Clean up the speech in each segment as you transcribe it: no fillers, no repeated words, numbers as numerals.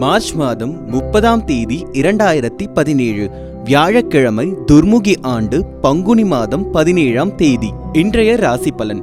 March மாதம் 30ஆம் தேதி 2017 வியாழக்கிழமை துர்முகி ஆண்டு பங்குனி மாதம் 17ஆம் தேதி. இன்றைய ராசி பலன்.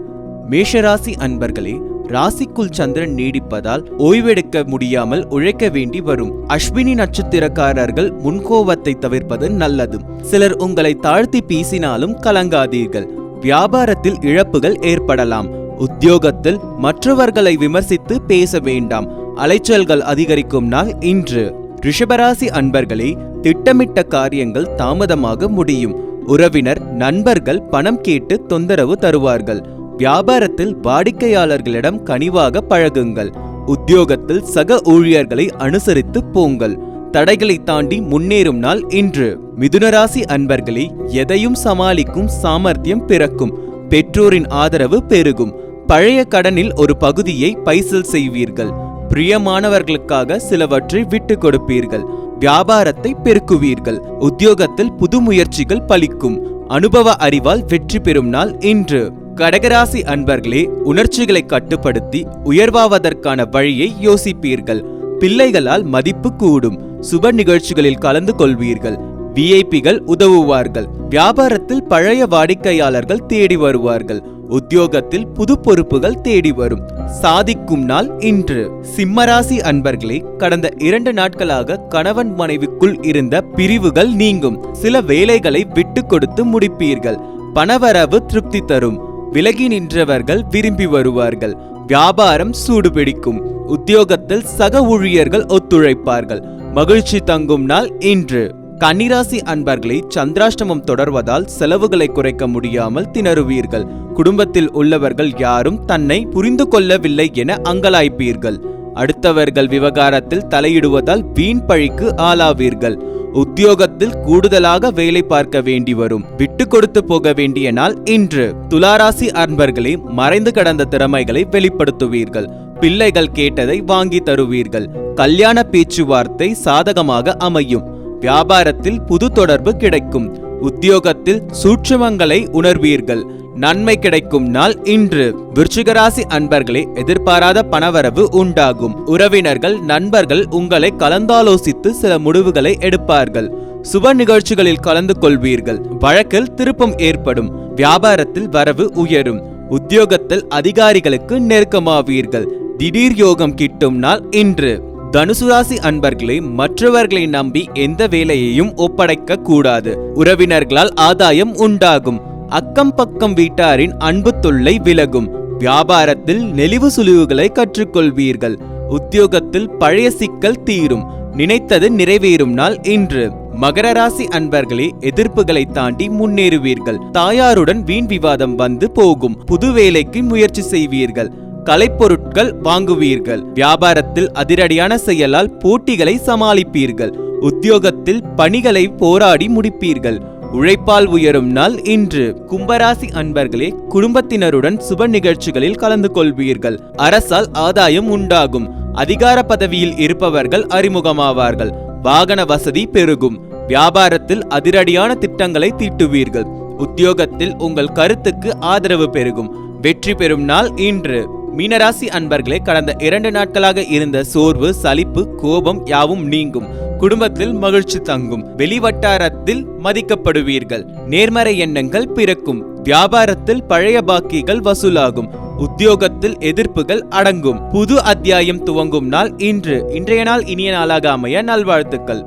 மேஷராசி அன்பர்களே, ராசிக்குள் சந்திரன் நீடிப்பதால் ஓய்வெடுக்க முடியாமல் உழைக்க வேண்டி வரும். அஸ்வினி நட்சத்திரக்காரர்கள் முன்கோபத்தை தவிர்ப்பது நல்லது. சிலர் உங்களை தாழ்த்தி பேசினாலும் கலங்காதீர்கள். வியாபாரத்தில் இழப்புகள் ஏற்படலாம். உத்தியோகத்தில் மற்றவர்களை விமர்சித்து பேச வேண்டாம். அலைச்சல்கள் அதிகரிக்கும் நாள் இன்று. ரிஷபராசி அன்பர்களே, திட்டமிட்ட காரியங்கள் தாமதமாக முடியும். உறவினர் நண்பர்கள் பணம் கேட்டு தொந்தரவு தருவார்கள். வியாபாரத்தில் வாடிக்கையாளர்களிடம் கனிவாக பழகுங்கள். உத்தியோகத்தில் சக ஊழியர்களை அனுசரித்து போங்கள். தடைகளை தாண்டி முன்னேறும் நாள் இன்று. மிதுனராசி அன்பர்களே, எதையும் சமாளிக்கும் சாமர்த்தியம் பிறக்கும். பெற்றோரின் ஆதரவு பெருகும். பழைய கடனில் ஒரு பகுதியை பைசல் செய்வீர்கள். பிரியமானவர்களுக்காக சிலவற்றை விட்டு கொடுப்பீர்கள். வியாபாரத்தை பெருக்குவீர்கள். உத்தியோகத்தில் புது முயற்சிகள் பலிக்கும். அனுபவ அறிவால் வெற்றி பெறும் நாள் இன்று. கடகராசி அன்பர்களே, உணர்ச்சிகளை கட்டுப்படுத்தி உயர்வாவதற்கான வழியை யோசிப்பீர்கள். பிள்ளைகளால் மதிப்பு கூடும். சுப நிகழ்ச்சிகளில் கலந்து கொள்வீர்கள். விஐபிகள் உதவுவார்கள். வியாபாரத்தில் பழைய வாடிக்கையாளர்கள் தேடி வருவார்கள். உத்தியோகத்தில் புது பொறுப்புகள் தேடி வரும். சாதிக்கும் நாள் இன்று. சிம்மராசி அன்பர்களே, கடந்த 2 நாட்களாக கணவன் மனைவிக்குள் இருந்த பிரிவுகள் நீங்கும். சில வேலைகளை விட்டு கொடுத்து முடிப்பீர்கள். பணவரவு திருப்தி தரும். விலகி நின்றவர்கள் விரும்பி வருவார்கள். வியாபாரம் சூடுபிடிக்கும். உத்தியோகத்தில் சக ஊழியர்கள் ஒத்துழைப்பார்கள். மகிழ்ச்சி தங்கும் நாள் இன்று. கன்னிராசி அன்பர்களை, சந்திராஷ்டமம் தொடர்வதால் செலவுகளை குறைக்க முடியாமல் திணறுவீர்கள். குடும்பத்தில் உள்ளவர்கள் யாரும் தன்னை புரிந்து கொள்ளவில்லை என அங்கலாய்ப்பீர்கள். அடுத்தவர்கள் விவகாரத்தில் தலையிடுவதால் வீண் பழிக்கு ஆளாவீர்கள். உத்தியோகத்தில் கூடுதலாக வேலை பார்க்க வேண்டி வரும். விட்டு கொடுத்து போக வேண்டிய நாள் இன்று. துளாராசி அன்பர்களே, மறைந்து கடந்த திறமைகளை வெளிப்படுத்துவீர்கள். பிள்ளைகள் கேட்டதை வாங்கி தருவீர்கள். கல்யாண பேச்சுவார்த்தை சாதகமாக அமையும். வியாபாரத்தில் புது தொடர்பு கிடைக்கும். உத்தியோகத்தில் சூட்சுமங்களை உணர்வீர்கள். நன்மை கிடைக்கும் நாள் இன்று. விருச்சிகராசி அன்பர்களே, எதிர்பாராத பணவரவு உண்டாகும். உறவினர்கள் நண்பர்கள் உங்களை கலந்தாலோசித்து சில முடிவுகளை எடுப்பார்கள். சுப நிகழ்ச்சிகளில் கலந்து கொள்வீர்கள். வழக்கில் திருப்பம் ஏற்படும். வியாபாரத்தில் வரவு உயரும். உத்தியோகத்தில் அதிகாரிகளுக்கு நெருக்கமாவீர்கள். திடீர் யோகம் கிட்டும் நாள் இன்று. தனுசு ராசி அன்பர்களே, மற்றவர்களை நம்பி எந்த வேலையையும் ஒப்படைக்க கூடாது. உறவினர்களால் ஆதாயம் உண்டாகும். அக்கம் பக்கம் வீட்டாரின் அன்பு தொல்லை விலகும். வியாபாரத்தில் நெளிவு சுழிவுகளை கற்றுக்கொள்வீர்கள். உத்தியோகத்தில் பழைய சிக்கல் தீரும். நினைத்தது நிறைவேறும் நாள் இன்று. மகர ராசி அன்பர்களே, எதிர்ப்புகளை தாண்டி முன்னேறுவீர்கள். தாயாருடன் வீண் விவாதம் வந்து போகும். புது வேலைக்கு முயற்சி செய்வீர்கள். கலைப்பொருட்கள் வாங்குவீர்கள். வியாபாரத்தில் அதிரடியான செயலால் போட்டிகளை சமாளிப்பீர்கள். உத்தியோகத்தில் பணிகளை போராடி முடிப்பீர்கள். உழைப்பால் உயரும் நாள் இன்று. கும்பராசி அன்பர்களே, குடும்பத்தினருடன் சுப நிகழ்ச்சிகளில் கலந்து கொள்வீர்கள். அரசால் ஆதாயம் உண்டாகும். அதிகார பதவியில் இருப்பவர்கள் அறிமுகமாவார்கள். வாகன வசதி பெருகும். வியாபாரத்தில் அதிரடியான திட்டங்களை தீட்டுவீர்கள். உத்தியோகத்தில் உங்கள் கருத்துக்கு ஆதரவு பெருகும். வெற்றி பெறும் நாள் இன்று. மீனராசி அன்பர்களே, கடந்த 2 நாட்களாக இருந்த சோர்வு, சலிப்பு, கோபம் யாவும் நீங்கும். குடும்பத்தில் மகிழ்ச்சி தங்கும். வெளிவட்டாரத்தில் மதிக்கப்படுவீர்கள். நேர்மறை எண்ணங்கள் பிறக்கும். வியாபாரத்தில் பழைய பாக்கிகள் வசூலாகும். உத்தியோகத்தில் எதிர்ப்புகள் அடங்கும். புது அத்தியாயம் துவங்கும் நாள் இன்று. இன்றைய நாள் இனிய நாளாக அமைய நல்வாழ்த்துக்கள்.